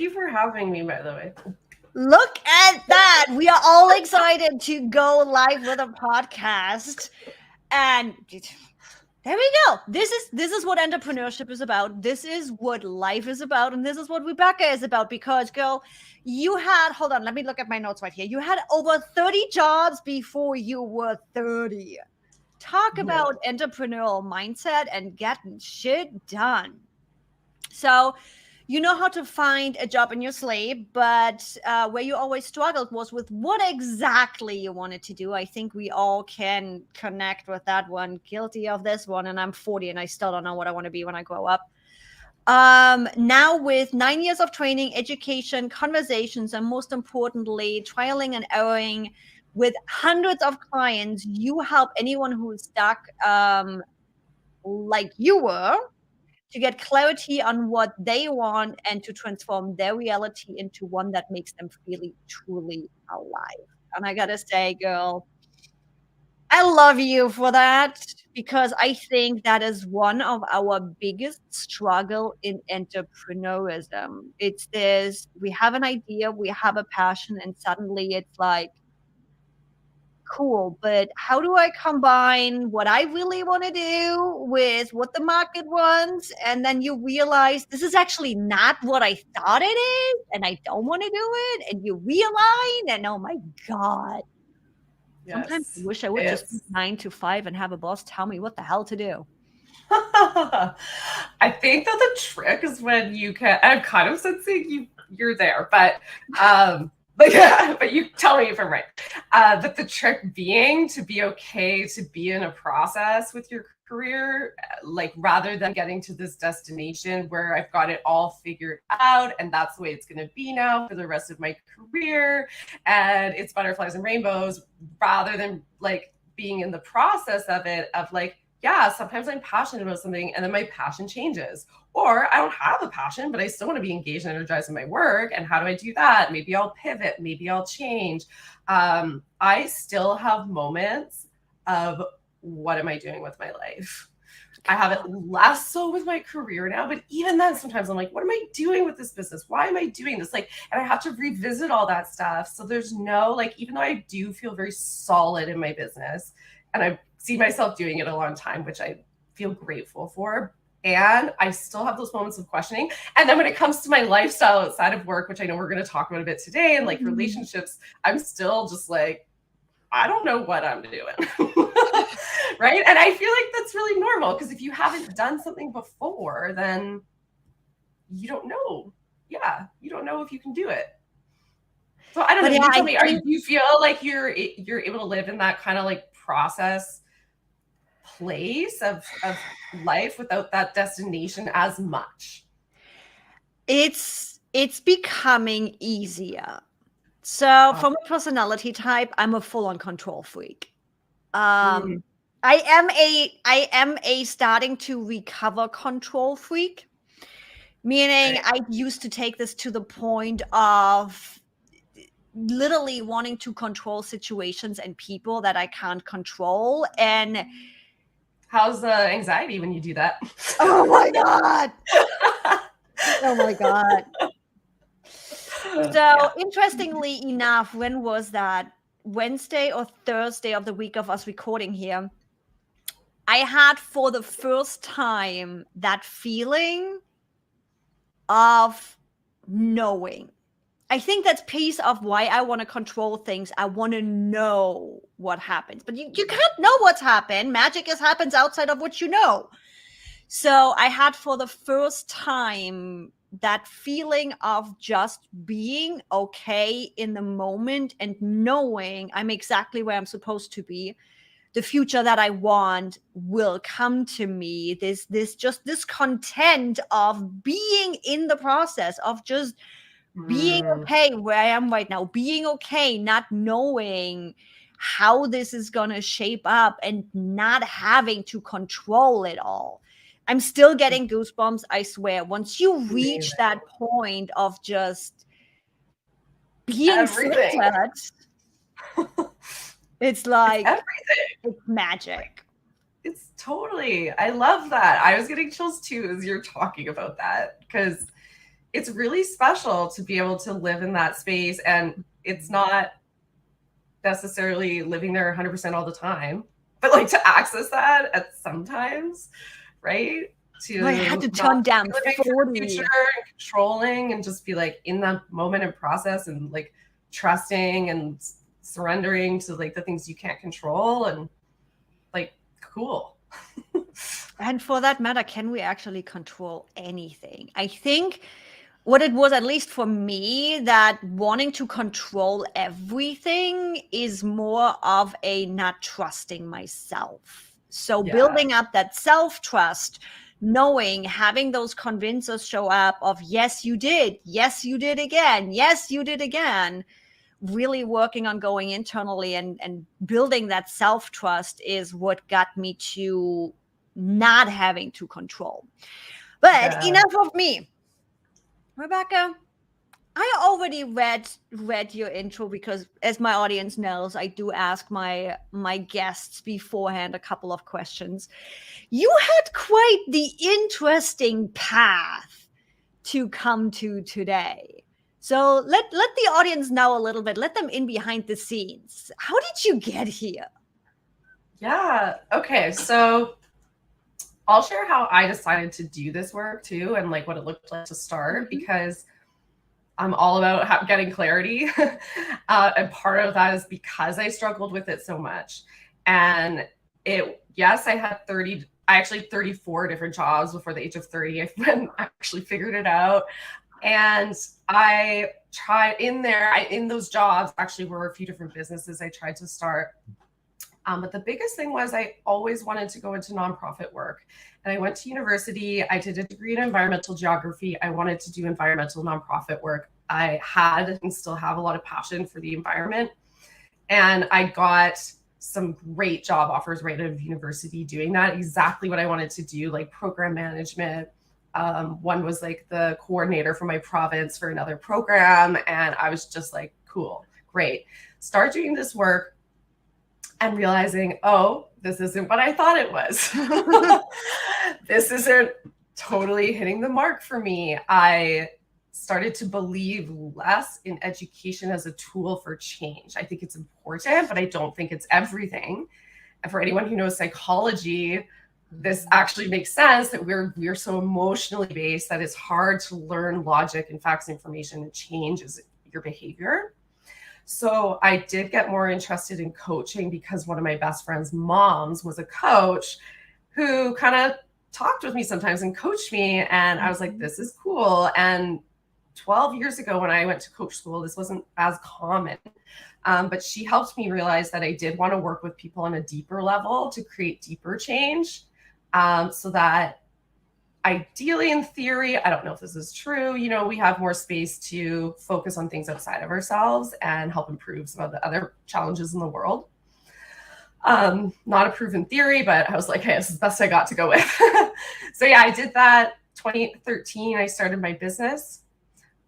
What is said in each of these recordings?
you for having me, by the way. Look at that. We are all excited to go live with a podcast. And there we go. This is what entrepreneurship is about. This is what life is about. And this is what Rebecca is about. Because, girl, you had, hold on, let me look at my notes right here. You had over 30 jobs before you were 30. Talk about entrepreneurial mindset and getting shit done. So, you know how to find a job in your sleep, but where you always struggled was with what exactly you wanted to do. I think we all can connect with that one. Guilty of this one, and I'm 40 and I still don't know what I want to be when I grow up. Now with 9 years of training, education, conversations, and most importantly, trialing and erroring with hundreds of clients, you help anyone who is stuck, like you were, to get clarity on what they want and to transform their reality into one that makes them feel truly alive. And I gotta say, girl, I love you for that, because I think that is one of our biggest struggle in entrepreneurism. It's this, we have an idea, we have a passion, and suddenly it's like, cool, but how do I combine what I really want to do with what the market wants? And then you realize this is actually not what I thought it is, and I don't want to do it. And you realign, and oh my God. Sometimes I wish I would just 9 to 5 and have a boss tell me what the hell to do. I think that the trick is when you can, I'm kind of sensing you're there, but you tell me if I'm right. But the trick being to be okay to be in a process with your career, like rather than getting to this destination where I've got it all figured out and that's the way it's going to be now for the rest of my career and it's butterflies and rainbows, rather than like being in the process of it, of like, yeah, sometimes I'm passionate about something and then my passion changes. Or I don't have a passion, but I still want to be engaged and energized in my work. And how do I do that? Maybe I'll pivot, maybe I'll change. I still have moments of what am I doing with my life? I have it less so with my career now, but even then sometimes I'm like, what am I doing with this business? Why am I doing this? Like, and I have to revisit all that stuff. So there's no, like, even though I do feel very solid in my business and I see myself doing it a long time, which I feel grateful for, and I still have those moments of questioning. And then when it comes to my lifestyle outside of work, which I know we're going to talk about a bit today, and like relationships, I'm still just like, I don't know what I'm doing. Right. And I feel like that's really normal, because if you haven't done something before, then you don't know. Yeah. You don't know if you can do it. So I don't know. You tell me, do you feel like you're able to live in that kind of like process place of life without that destination as much? It's becoming easier. So from a personality type, I'm a full-on control freak. I am a starting to recover control freak, meaning I used to take this to the point of literally wanting to control situations and people that I can't control. And how's the anxiety when you do that? Oh my God. Oh my God. So interestingly enough, when was that? Wednesday or Thursday of the week of us recording here, I had for the first time that feeling of knowing. I think that's piece of why I want to control things. I want to know what happens, but you can't know what's happened. Magic happens outside of what you know. So I had for the first time that feeling of just being okay in the moment and knowing I'm exactly where I'm supposed to be. The future that I want will come to me. This content of being in the process of just being okay where I am right now, being okay, not knowing how this is going to shape up and not having to control it all. I'm still getting goosebumps, I swear. Once you reach that point of just being centered, it's like it's magic. It's totally, I love that. I was getting chills too as you're talking about that, because it's really special to be able to live in that space. And it's not necessarily living there 100% all the time, but like to access that at sometimes, right? To I had to not turn down be living for the 40. future and controlling, and just be like in the moment and process, and like trusting and surrendering to like the things you can't control, and like cool. And for that matter, can we actually control anything? I think what it was, at least for me, that wanting to control everything is more of a not trusting myself. So Yeah. building up that self-trust, knowing, having those convincers show up of, yes, you did. Yes, you did again. Yes, you did again. Really working on going internally and building that self-trust is what got me to not having to control. But enough of me. Rebecca, I already read your intro because, as my audience knows, I do ask my guests beforehand a couple of questions. You had quite the interesting path to come to today. So let the audience know a little bit. Let them in behind the scenes. How did you get here? Yeah. Okay. So I'll share how I decided to do this work too, and like what it looked like to start, because I'm all about getting clarity. And part of that is because I struggled with it so much. And yes, I had 34 different jobs before the age of 30. I actually figured it out. And I tried in those jobs, actually were a few different businesses I tried to start. But the biggest thing was I always wanted to go into nonprofit work. And I went to university. I did a degree in environmental geography. I wanted to do environmental nonprofit work. I had and still have a lot of passion for the environment. And I got some great job offers right out of university doing that, exactly what I wanted to do, like program management. One was like the coordinator for my province for another program. And I was just like, cool, great. Start doing this work and realizing, oh, this isn't what I thought it was. This isn't totally hitting the mark for me. I started to believe less in education as a tool for change. I think it's important, but I don't think it's everything. And for anyone who knows psychology, this actually makes sense that we're so emotionally based that it's hard to learn logic and facts, information, and changes your behavior. So I did get more interested in coaching because one of my best friend's moms was a coach who kind of talked with me sometimes and coached me. And I was like, this is cool. And 12 years ago, when I went to coach school, this wasn't as common. But she helped me realize that I did want to work with people on a deeper level to create deeper change. So that ideally, in theory, I don't know if this is true, we have more space to focus on things outside of ourselves and help improve some of the other challenges in the world. Not a proven theory, but I was like, hey, this is the best I got to go with. So yeah, I did that. 2013, I started my business.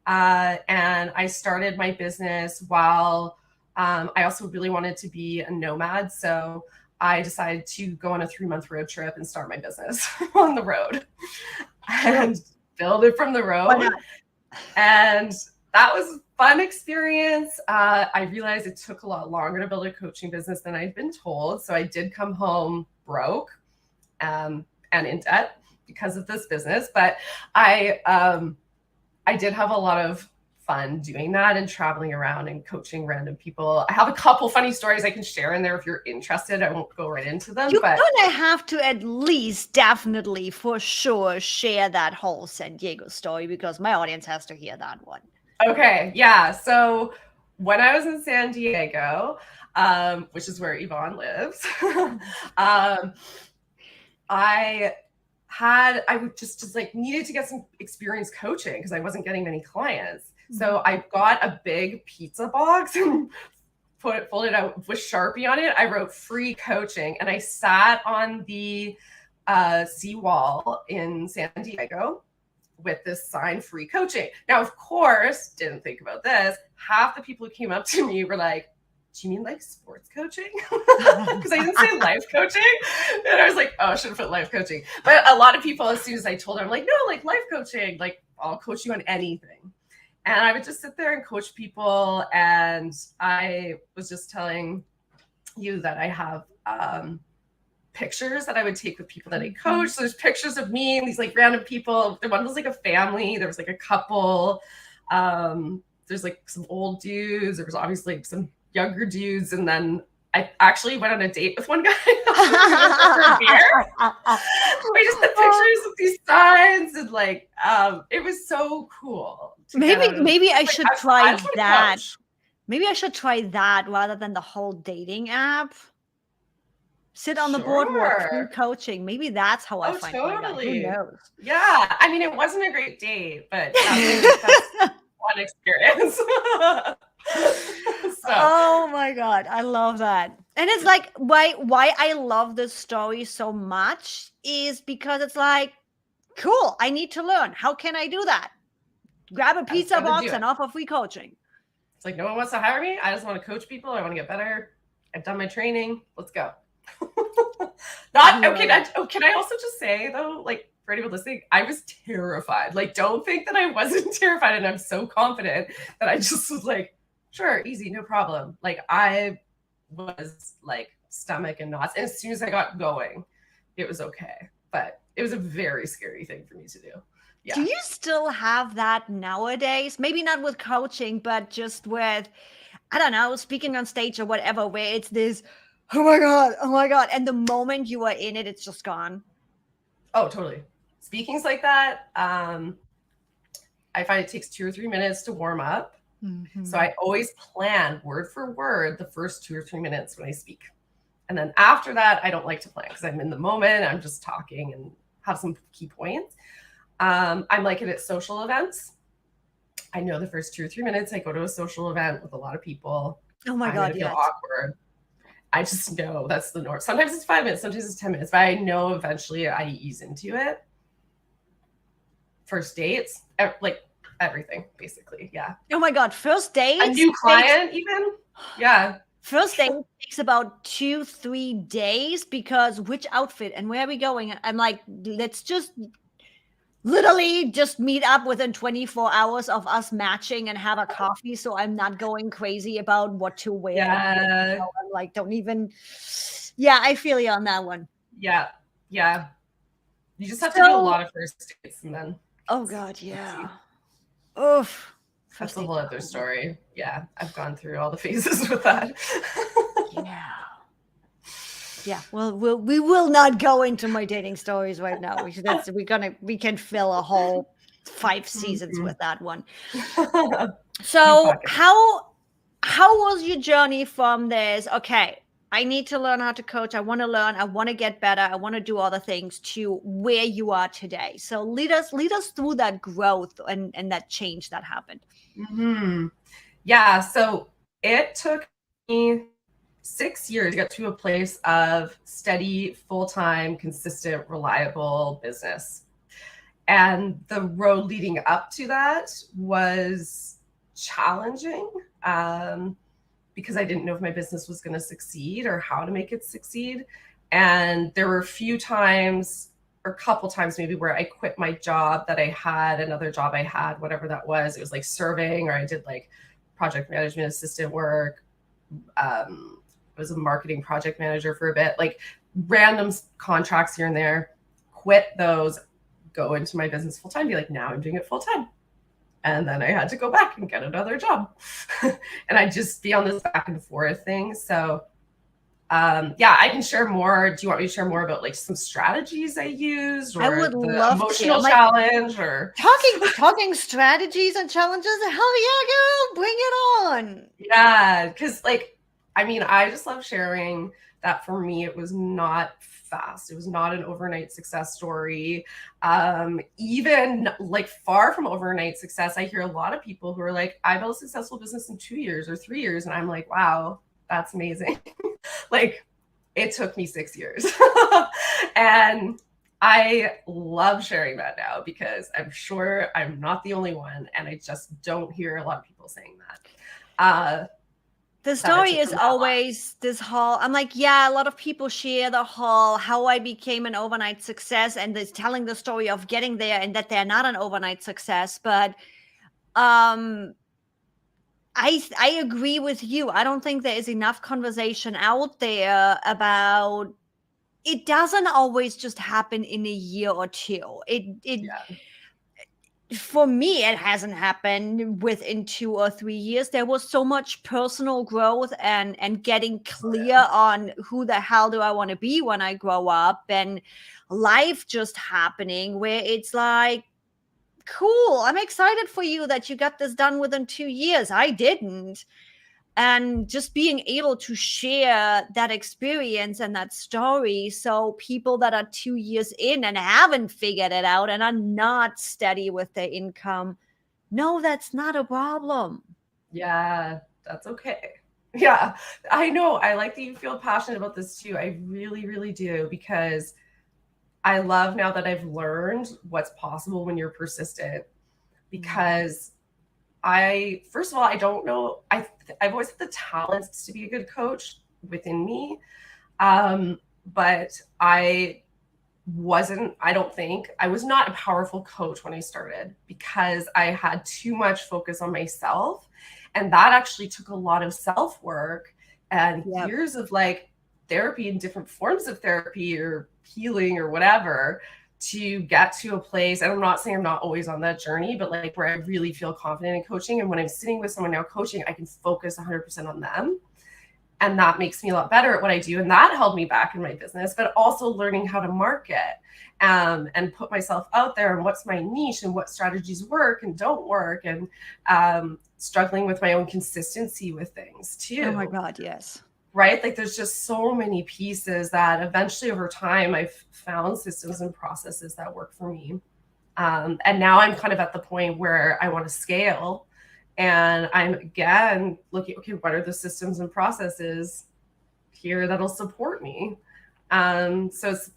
And I started my business while I also really wanted to be a nomad. So I decided to go on a 3-month road trip and start my business on the road and build it from the road. And that was a fun experience. I realized it took a lot longer to build a coaching business than I'd been told. So I did come home broke and in debt because of this business. But I did have a lot of fun doing that and traveling around and coaching random people. I have a couple funny stories I can share in there if you're interested. I won't go right into them. You're gonna have to at least, definitely, for sure, share that whole San Diego story, because my audience has to hear that one. Okay, yeah. So when I was in San Diego, which is where Yvonne lives, I would just like needed to get some experience coaching because I wasn't getting many clients. So I got a big pizza box and folded out with Sharpie on it. I wrote free coaching, and I sat on the seawall in San Diego with this sign, free coaching. Now, of course, didn't think about this. Half the people who came up to me were like, do you mean like sports coaching? Because I didn't say life coaching. And I was like, oh, I should have put life coaching. But a lot of people, as soon as I told them, I'm like, no, like life coaching, like I'll coach you on anything. And I would just sit there and coach people. And I was just telling you that I have pictures that I would take with people that I coach. So there's pictures of me and these like random people. The one was like a family. There was like a couple. There's like some old dudes. There was obviously like some younger dudes. And then I actually went on a date with one guy. We just had pictures of these signs and like it was so cool. Maybe I should try that. Maybe I should try that rather than the whole dating app. Sit on the boardwalk, do coaching. Maybe that's how I find out. Who knows? Yeah, I mean, it wasn't a great date, but that's one experience. So. Oh my God, I love that. And it's like why I love this story so much is because it's like, cool, I need to learn. How can I do that? Grab a pizza box and offer free coaching. It's like, no one wants to hire me. I just want to coach people. I want to get better. I've done my training. Let's go. Can I also just say though, like for anyone listening, I was terrified. Like, don't think that I wasn't terrified, and I'm so confident that I just was like, sure, easy, no problem. Like I was like stomach and knots. And as soon as I got going, it was okay. But it was a very scary thing for me to do. Yeah. Do you still have that nowadays? Maybe not with coaching, but just with, I don't know, speaking on stage or whatever, where it's this, oh my God. And the moment you are in it, it's just gone. Oh, totally. Speaking's like that. I find it takes 2 or 3 minutes to warm up. Mm-hmm. So I always plan word for word the first 2 or 3 minutes when I speak. And then after that, I don't like to plan because I'm in the moment. I'm just talking and have some key points. I'm like it at social events. I know the first 2 or 3 minutes I go to a social event with a lot of people. Oh my God, yeah. Awkward. I just know that's the norm. Sometimes it's 5 minutes, sometimes it's 10 minutes, but I know eventually I ease into it. First dates, like everything, basically. Yeah. Oh my God. First dates. A new client, even. Yeah. First date takes about 2-3 days because which outfit and where are we going? I'm like, let's just literally just meet up within 24 hours of us matching and have a coffee. So I'm not going crazy about what to wear. Yeah. I'm like, don't even. Yeah, I feel you on that one. Yeah. Yeah. You just have to do a lot of first dates and then. Oh God. Yeah. Oof. That's a whole other story. Yeah. I've gone through all the phases with that. Yeah. Yeah, well, we will not go into my dating stories right now. We can fill a whole 5 seasons with that one. So how was your journey from this? Okay, I need to learn how to coach. I want to learn. I want to get better. I want to do other things to where you are today. So lead us through that growth and that change that happened. Mm-hmm. Yeah. So it took me 6 years to get to a place of steady, full-time, consistent, reliable business. And the road leading up to that was challenging because I didn't know if my business was going to succeed or how to make it succeed. And there were a couple times maybe where I quit my job that I had, another job I had, whatever that was. It was like serving, or I did like project management assistant work. I was a marketing project manager for a bit, like random contracts here and there, quit those, go into my business full time, be like, now I'm doing it full time. And then I had to go back and get another job. And I just be on this back and forth thing. So yeah, I can share more. Do you want me to share more about like some strategies I used, or I would love emotional challenge, or talking strategies and challenges? Hell yeah, girl, bring it on. Yeah, because like, I mean, I just love sharing that. For me, it was not fast. It was not an overnight success story. Even like far from overnight success, I hear a lot of people who are like, I built a successful business in 2 years or 3 years. And I'm like, wow, that's amazing. Like, it took me 6 years. And I love sharing that now because I'm sure I'm not the only one. And I just don't hear a lot of people saying that. The that it story took is them that long. always this whole, I'm like, yeah, a lot of people share the whole how I became an overnight success and is telling the story of getting there and that they're not an overnight success. But um I agree with you. I don't think there is enough conversation out there about it doesn't always just happen in a year or two. It Yeah. For me, it hasn't happened within 2 or 3 years. There was so much personal growth and getting clear on who the hell do I want to be when I grow up, and life just happening where it's like, cool, I'm excited for you that you got this done within 2 years. I didn't. And just being able to share that experience and that story, so people that are 2 years in and haven't figured it out and are not steady with their income, no, that's not a problem. Yeah, that's okay. Yeah, I know. I like that you feel passionate about this too. I really, really do, because I love now that I've learned what's possible when you're persistent. Because first of all, I don't know. I've always had the talents to be a good coach within me. But I don't think I was not a powerful coach when I started, because I had too much focus on myself. And that actually took a lot of self work and Yep. years of like therapy and different forms of therapy or healing or whatever to get to a place. And I'm not saying I'm not always on that journey, but like where I really feel confident in coaching. And when I'm sitting with someone now coaching, I can focus 100% on them. And that makes me a lot better at what I do. And that held me back in my business, but also learning how to market and put myself out there and what's my niche and what strategies work and don't work, and struggling with my own consistency with things too. Oh my God, yes. Right? Like there's just so many pieces that eventually over time I've found systems and processes that work for me. And now I'm kind of at the point where I want to scale. And I'm again looking, okay, what are the systems and processes here that'll support me? So it's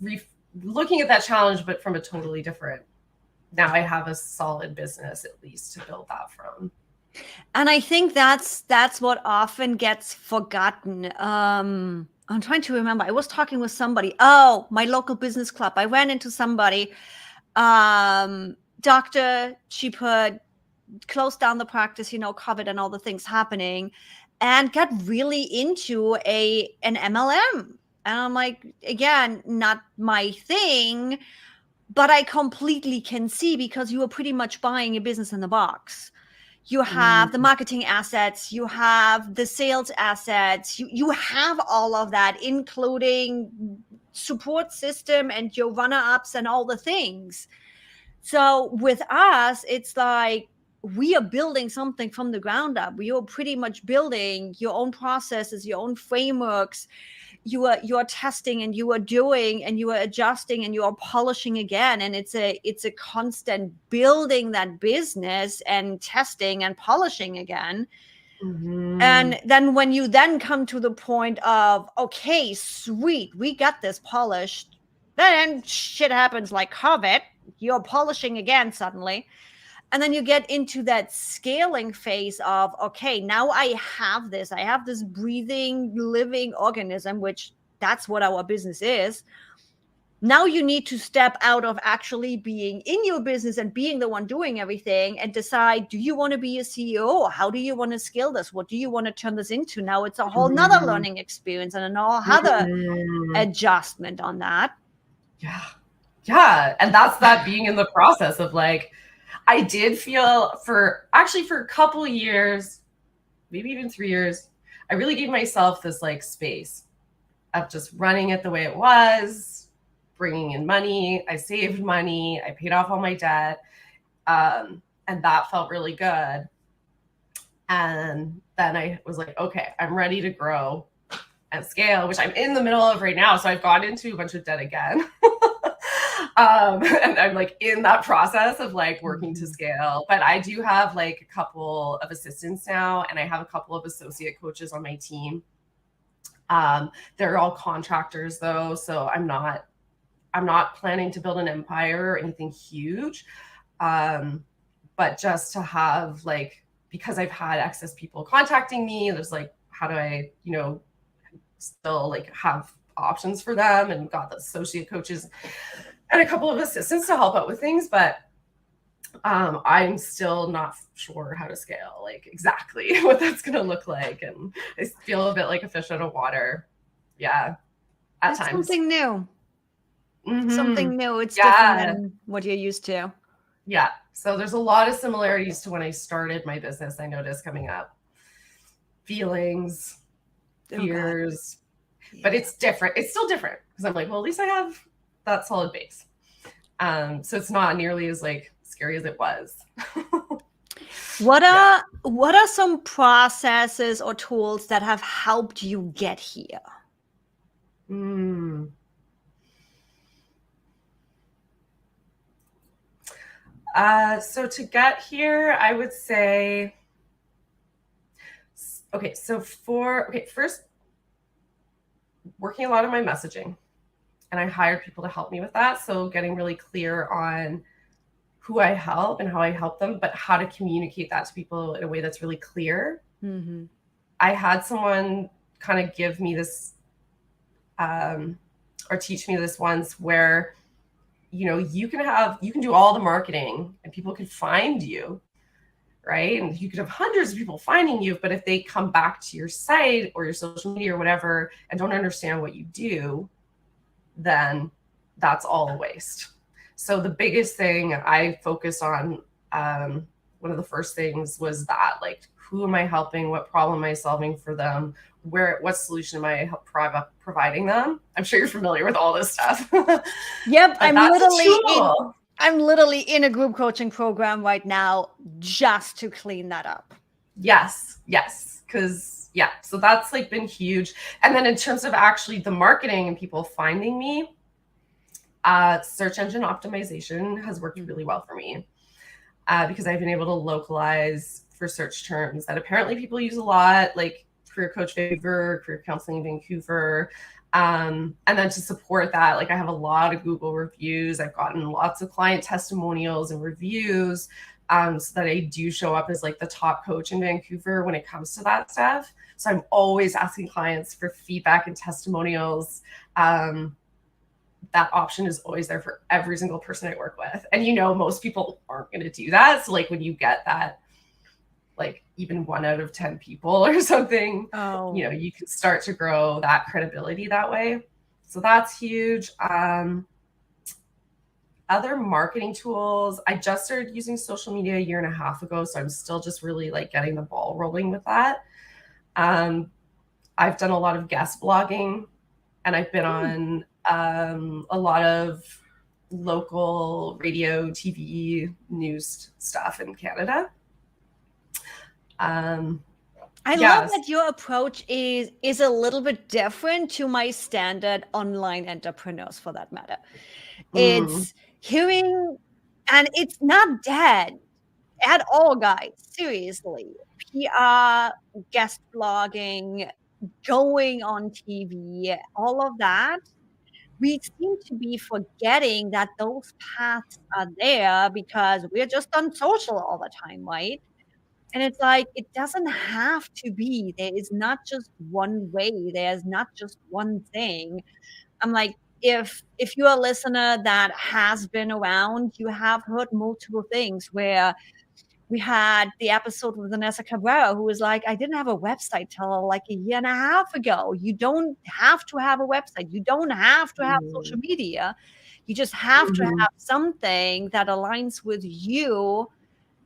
looking at that challenge, but from a totally different, now I have a solid business at least to build that from. And I think that's what often gets forgotten. I'm trying to remember. I was talking with somebody. Oh, my local business club. I ran into somebody. Doctor, she put closed down the practice, COVID and all the things happening, and got really into an MLM. And I'm like, again, not my thing, but I completely can see, because you were pretty much buying a business in the box. You have the marketing assets, you have the sales assets, you have all of that, including support system and your runner-ups and all the things. So with us, it's like we are building something from the ground up. We are pretty much building your own processes, your own frameworks. You are testing and you are doing and you are adjusting and you are polishing again. And it's a constant building that business and testing and polishing again. Mm-hmm. And then when you then come to the point of, okay, sweet, we got this polished, then shit happens like COVID. You're polishing again suddenly. And then you get into that scaling phase of, okay, now I have this breathing, living organism, which that's what our business is. Now you need to step out of actually being in your business and being the one doing everything and decide, do you want to be a CEO? How do you want to scale this? What do you want to turn this into? Now it's a whole nother learning experience and another adjustment on that. Yeah. Yeah. And that's that being in the process of like, I did feel for a couple of years, maybe even 3 years, I really gave myself this like space of just running it the way it was, bringing in money. I saved money. I paid off all my debt. And that felt really good. And then I was like, okay, I'm ready to grow and scale, which I'm in the middle of right now. So I've gone into a bunch of debt again. And I'm like in that process of like working to scale, but I do have like a couple of assistants now, and I have a couple of associate coaches on my team. They're all contractors though, so I'm not planning to build an empire or anything huge, but just to have like, because I've had excess people contacting me, there's like how do I, still like have options for them, and got the associate coaches and a couple of assistants to help out with things. But I'm still not sure how to scale, like exactly what that's going to look like. And I feel a bit like a fish out of water. Yeah. At That's times. something new. Something new. It's different than what you're used to. Yeah. So there's a lot of similarities to when I started my business, I noticed coming up. Feelings, fears, but it's different. It's still different because I'm like, well, at least I have that solid base. So it's not nearly as like scary as it was. What are some processes or tools that have helped you get here? So to get here, I would say, first, working a lot on my messaging, and I hired people to help me with that. So getting really clear on who I help and how I help them, but how to communicate that to people in a way that's really clear. Mm-hmm. I had someone kind of give me this, or teach me this once, where, you can do all the marketing and people can find you, right? And you could have hundreds of people finding you, but if they come back to your site or your social media or whatever and don't understand what you do, then that's all a waste. So the biggest thing I focused on, one of the first things was that, like, who am I helping? What problem am I solving for them? What solution am I providing them? I'm sure you're familiar with all this stuff. Yep, I'm literally in a group coaching program right now just to clean that up. Yes. Because so that's like been huge. And then in terms of actually the marketing and people finding me, search engine optimization has worked really well for me, because I've been able to localize for search terms that apparently people use a lot, like Career Coach Vancouver, Career Counseling Vancouver. And then to support that, like, I have a lot of Google reviews. I've gotten lots of client testimonials and reviews, so that I do show up as like the top coach in Vancouver when it comes to that stuff. So I'm always asking clients for feedback and testimonials. That option is always there for every single person I work with. And most people aren't going to do that. So like when you get that, like even 1 out of 10 people or something, you can start to grow that credibility that way. So that's huge. Other marketing tools, I just started using social media 1.5 years ago. So I'm still just really like getting the ball rolling with that. I've done a lot of guest blogging, and I've been on a lot of local radio, TV, news stuff in Canada. I love that your approach is a little bit different to my standard online entrepreneurs, for that matter. It's hearing, and it's not dead at all, guys. Seriously. PR, guest blogging, going on TV, all of that. We seem to be forgetting that those paths are there because we're just on social all the time, right? And it's like, it doesn't have to be. There is not just one way. There's not just one thing. I'm like, if you're a listener that has been around, you have heard multiple things where we had the episode with Vanessa Cabrera, who was like, I didn't have a website till like 1.5 years ago. You don't have to have a website. You don't have to have social media. You just have to have something that aligns with you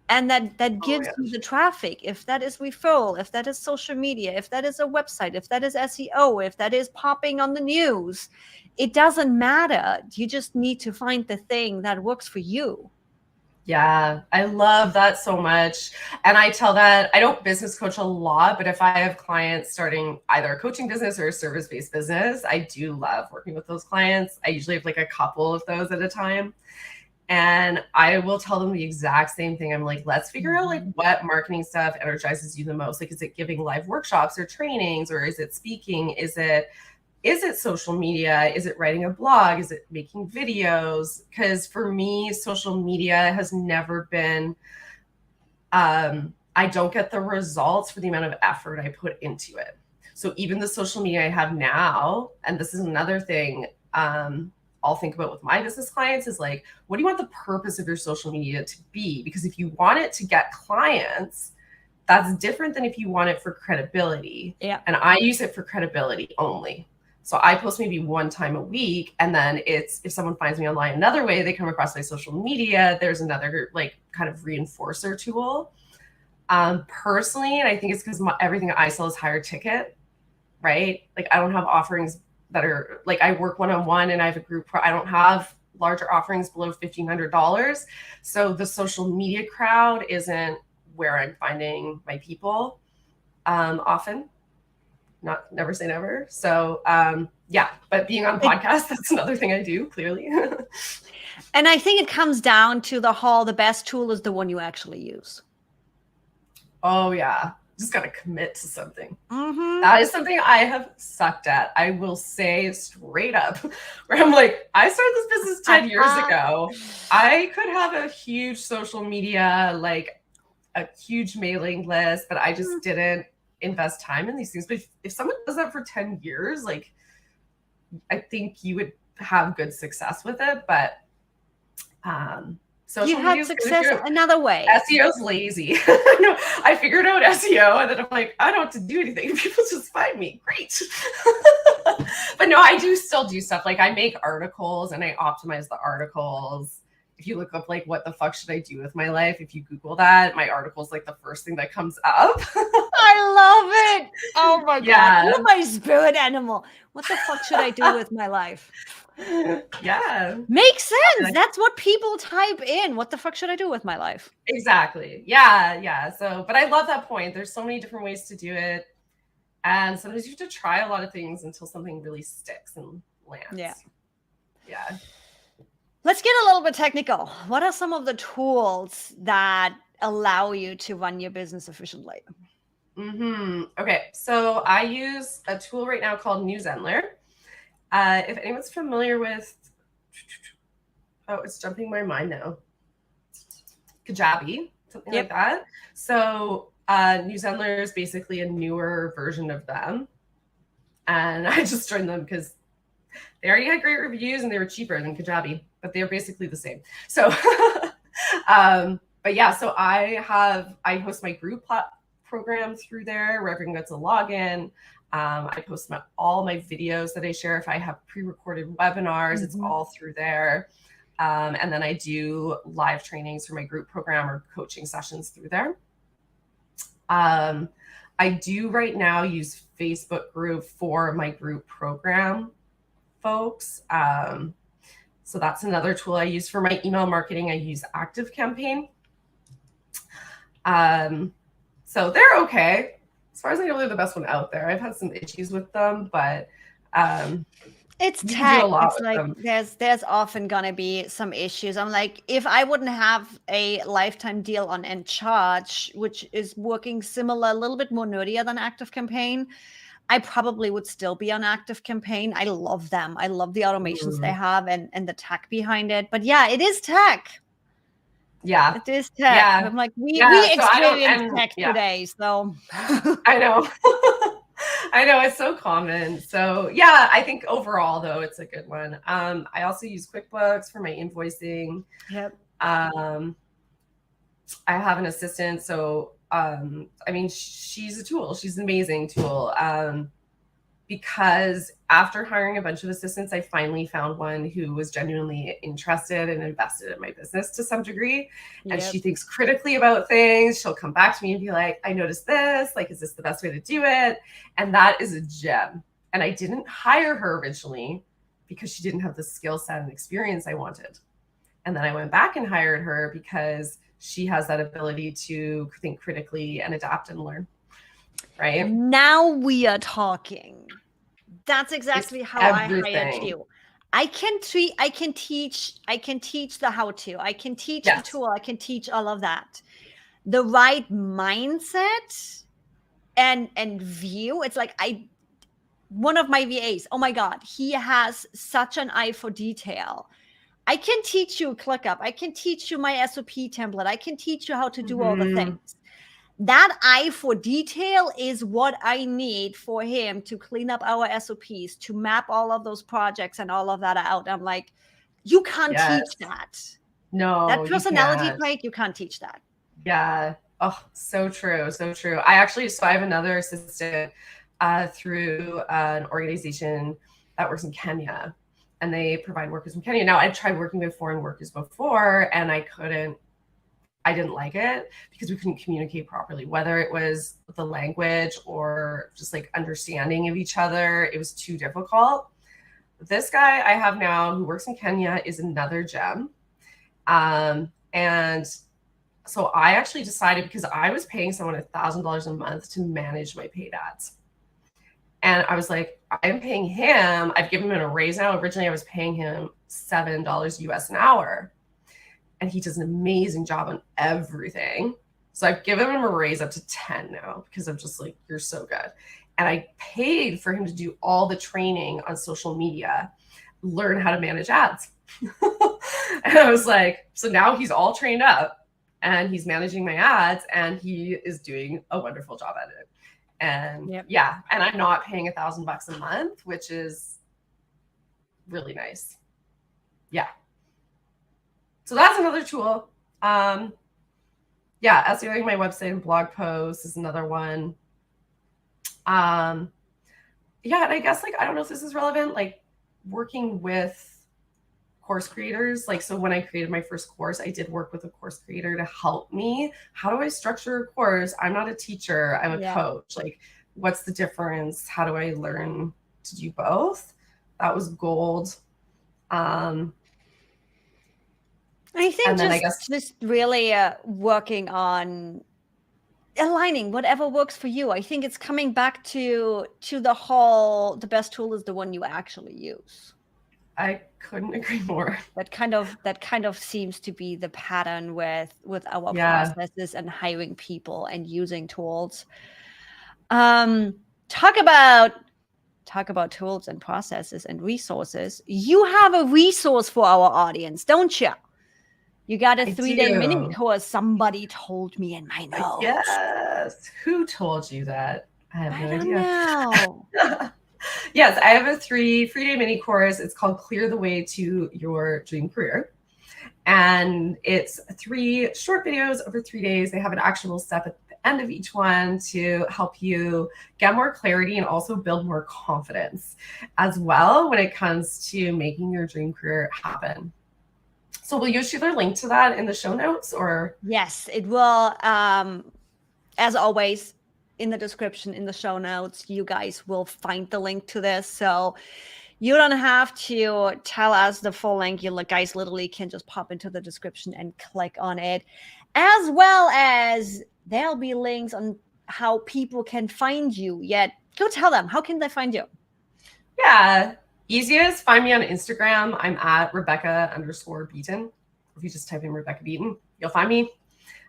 and that gives you the traffic. If that is referral, if that is social media, if that is a website, if that is SEO, if that is popping on the news, it doesn't matter. You just need to find the thing that works for you. Yeah, I love that so much. And I tell that I don't business coach a lot, but if I have clients starting either a coaching business or a service-based business, I do love working with those clients. I usually have like a couple of those at a time. And I will tell them the exact same thing. I'm like, let's figure out like what marketing stuff energizes you the most. Like, is it giving live workshops or trainings, or is it speaking? Is it social media? Is it writing a blog? Is it making videos? Because for me, social media has never been a I don't get the results for the amount of effort I put into it. So even the social media I have now, and this is another thing I'll think about with my business clients, is like, what do you want the purpose of your social media to be? Because if you want it to get clients, that's different than if you want it for credibility. Yeah. And I use it for credibility only. So I post maybe one time a week, and then it's, if someone finds me online another way, they come across my social media, there's another like kind of reinforcer tool. Personally, and I think it's because everything I sell is higher ticket, right? Like I don't have offerings that are like, I work one-on-one and I have a group. I don't have larger offerings below $1,500. So the social media crowd isn't where I'm finding my people often. Never say never. So yeah, but being on podcasts, that's another thing I do, clearly. And I think it comes down to the best tool is the one you actually use. Oh yeah, just gotta commit to something. Mm-hmm. That is something I have sucked at. I will say straight up, where I'm like, I started this business 10 years ago. I could have a huge social media, like a huge mailing list, but I just didn't invest time in these things. But if someone does that for 10 years, like I think you would have good success with it. But social you had success another way. SEO's lazy. No, I figured out SEO, and then I'm like, I don't have to do anything. People just find me. Great. But no, I do still do stuff. Like I make articles and I optimize the articles. If you look up like, what the fuck should I do with my life? If you Google that, my article is like the first thing that comes up. I love it. Oh my Yeah. God. You're my spirit animal. What the fuck should I do with my life? Yeah. Makes sense. That's what people type in. What the fuck should I do with my life? Exactly. Yeah. Yeah. So, but I love that point. There's so many different ways to do it. And sometimes you have to try a lot of things until something really sticks and lands. Yeah. Yeah. Let's get a little bit technical. What are some of the tools that allow you to run your business efficiently? Okay. So I use a tool right now called Newsendler. If anyone's familiar with, oh, it's jumping my mind now. Kajabi, something like that. So Newsendler is basically a newer version of them. And I just joined them because they already had great reviews and they were cheaper than Kajabi, but they're basically the same. So, but yeah, so I host my group program through there where everyone gets a login. I post all my videos that I share. If I have pre-recorded webinars, it's all through there. And then I do live trainings for my group program or coaching sessions through there. I do right now use Facebook group for my group program folks. So that's another tool I use for my email marketing. I use ActiveCampaign. So they're okay. As far as I know, they're the best one out there. I've had some issues with them, but it's tech. It's like there's often gonna be some issues. I'm like, if I wouldn't have a lifetime deal on Encharge, which is working similar, a little bit more nerdier than ActiveCampaign, I probably would still be on ActiveCampaign. I love them. I love the automations they have and the tech behind it. But yeah, it is tech. Yeah, it is tech. Yeah. I'm like, we experience tech today, so I know. I know, it's so common. So yeah, I think overall though, it's a good one. I also use QuickBooks for my invoicing. Yep. I have an assistant, so I mean, she's a tool. She's an amazing tool. Because after hiring a bunch of assistants, I finally found one who was genuinely interested and invested in my business to some degree. And she thinks critically about things. She'll come back to me and be like, I noticed this, like, is this the best way to do it? And that is a gem. And I didn't hire her originally because she didn't have the skill set and experience I wanted. And then I went back and hired her because she has that ability to think critically and adapt and learn. Right. Now we are talking. That's exactly how I hired you. I can teach the how-to. I can teach the tool. I can teach all of that. The right mindset and view. It's like one of my VAs, oh my God, he has such an eye for detail. I can teach you ClickUp. I can teach you my SOP template. I can teach you how to do all the things. that eye for detail is what I need for him to clean up our SOPs, to map all of those projects and all of that out. I'm like, you can't Yes. teach that. No, That you personality can't. trait, you can't teach that. Yeah. Oh, so true. So true. I have another assistant through an organization that works in Kenya, and they provide workers in Kenya. Now, I've tried working with foreign workers before, and I didn't like it because we couldn't communicate properly, whether it was the language or just like understanding of each other. It was too difficult. This guy I have now who works in Kenya is another gem. And so I actually decided, because I was paying someone $1,000 a month to manage my paid ads. And I was like, I'm paying him. I've given him a raise now. Originally, I was paying him $7 US an hour. And he does an amazing job on everything. So I've given him a raise up to 10 now because I'm just like, you're so good. And I paid for him to do all the training on social media, learn how to manage ads. And I was like, so now he's all trained up and he's managing my ads and he is doing a wonderful job at it. And yeah, and I'm not paying $1,000 a month, which is really nice. Yeah. So that's another tool. Yeah, SEOing my website and blog posts is another one. Yeah, and I guess, like, I don't know if this is relevant, like working with course creators. Like, so when I created my first course, I did work with a course creator to help me. How do I structure a course? I'm not a teacher, I'm a coach. Like, what's the difference? How do I learn to do both? That was gold. I think just really working on aligning whatever works for you. I think it's coming back to the best tool is the one you actually use. I couldn't agree more. That kind of seems to be the pattern with our processes and hiring people and using tools. Talk about tools and processes and resources. You have a resource for our audience, don't you? You got a 3-day mini course. Somebody told me in my notes. Yes. Who told you that? I have no idea. Know. Yes, I have a 3-day mini course. It's called Clear the Way to Your Dream Career. And it's 3 short videos over 3 days. They have an actionable step at the end of each one to help you get more clarity and also build more confidence as well when it comes to making your dream career happen. So will you share the link to that in the show notes, or? Yes, it will. As always, in the description, in the show notes, you guys will find the link to this. So you don't have to tell us the full link. You guys literally can just pop into the description and click on it, as well as there'll be links on how people can find you. Yet, go tell them, how can they find you? Yeah. Easiest, find me on Instagram. I'm at Rebecca_Beaton. If you just type in Rebecca Beaton, you'll find me.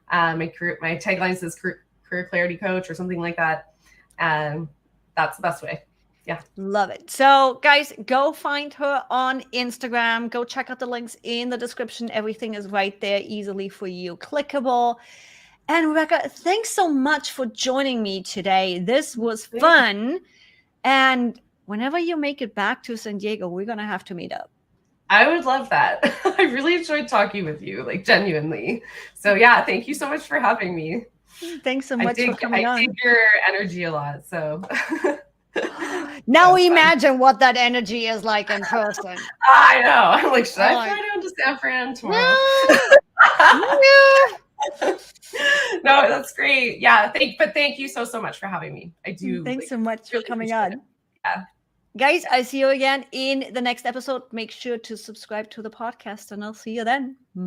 My tagline says career clarity coach or something like that. And that's the best way. Yeah. Love it. So guys, go find her on Instagram. Go check out the links in the description. Everything is right there, easily for you, clickable. And Rebecca, thanks so much for joining me today. This was fun. And whenever you make it back to San Diego, we're going to have to meet up. I would love that. I really enjoyed talking with you, like genuinely. So yeah, thank you so much for having me. Thanks so much for coming on. I dig your energy a lot. So now imagine what that energy is like in person. I know. I'm like, should I fly down to San Fran tomorrow? No, that's great. Yeah, thank you so much for having me. I do. Thanks so much for coming on. Yeah. Guys, I see you again in the next episode. Make sure to subscribe to the podcast and I'll see you then.